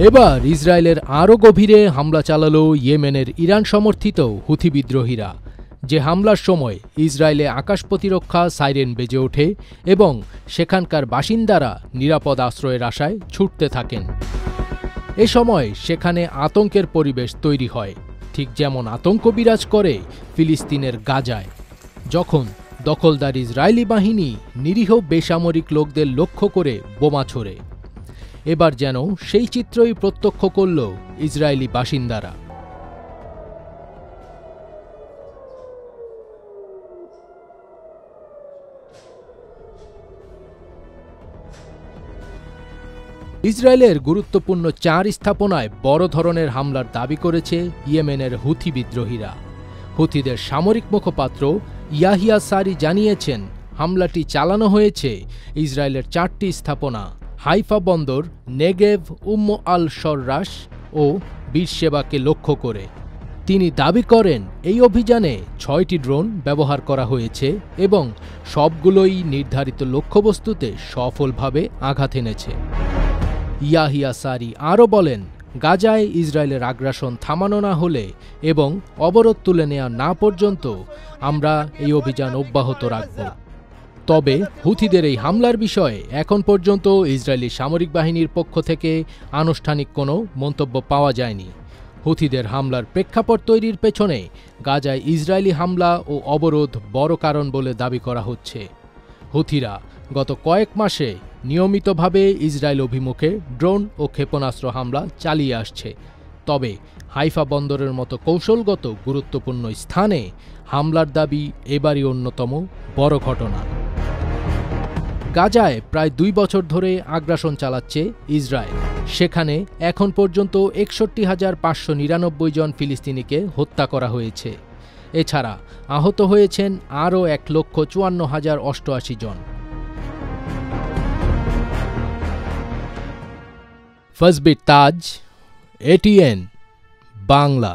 এবার ইসরায়েলের আরও গভীরে হামলা চালালো ইয়েমেনের ইরান সমর্থিত হুথি বিদ্রোহীরা, যে হামলার সময় ইসরায়েলে আকাশ প্রতিরক্ষা সাইরেন বেজে ওঠে এবং সেখানকার বাসিন্দারা নিরাপদ আশ্রয়ের আশায় ছুটতে থাকেন। এ সময় সেখানে আতঙ্কের পরিবেশ তৈরি হয়, ঠিক যেমন আতঙ্ক বিরাজ করে ফিলিস্তিনের গাজায়, যখন দখলদার ইসরায়েলি বাহিনী নিরীহ বেসামরিক লোকদের লক্ষ্য করে বোমা ছোড়ে। এবার যেন সেই চিত্রই প্রত্যক্ষ করল ইসরায়েলি বাসিন্দারা। ইসরায়েলের গুরুত্বপূর্ণ 4 স্থাপনায় বড় ধরনের হামলার দাবি করেছে ইয়েমেনের হুথি বিদ্রোহীরা। হুথিদের সামরিক মুখপাত্র ইয়াহিয়া সারি জানিয়েছেন, হামলাটি চালানো হয়েছে ইসরায়েলের 4টি স্থাপনা, হাইফা বন্দর, নেগেভ, আল শররাশ ও বীরশেবাকে লক্ষ্য করে। তিনি দাবি করেন, এই অভিযানে 6টি ড্রোন ব্যবহার করা হয়েছে এবং সবগুলোই নির্ধারিত লক্ষ্যবস্তুতে সফলভাবে আঘাত এনেছে। ইয়াহিয়া সারি আরও বলেন, গাজায় ইসরায়েলের আগ্রাসন থামানো না হলে এবং অবরোধ তুলে নেওয়া না পর্যন্ত আমরা এই অভিযান অব্যাহত রাখব। তবে হুথিদের এই হামলার বিষয়ে এখন পর্যন্ত ইসরায়েলি সামরিক বাহিনীর পক্ষ থেকে আনুষ্ঠানিক কোনো মন্তব্য পাওয়া যায়নি। হুথিদের হামলার প্রেক্ষাপট তৈরির পেছনে গাজায় ইসরায়েলি হামলা ও অবরোধ বড় কারণ বলে দাবি করা হচ্ছে। হুথিরা গত কয়েক মাসে নিয়মিতভাবে ইসরায়েল অভিমুখে ড্রোন ও ক্ষেপণাস্ত্র হামলা চালিয়ে আসছে। তবে হাইফা বন্দরের মতো কৌশলগত গুরুত্বপূর্ণ স্থানে হামলার দাবি এবারই অন্যতম বড় ঘটনা। গাজায় প্রায় 2 বছর ধরে আগ্রাসন চালাচ্ছে ইসরায়েল। সেখানে এখন পর্যন্ত ৬১,৫৯৯ জন ফিলিস্তিনিকে হত্যা করা হয়েছে। এছাড়া আহত হয়েছেন আরও ১,৫৪,০৮৮ জন। ফজবির তাজ, ATN বাংলা।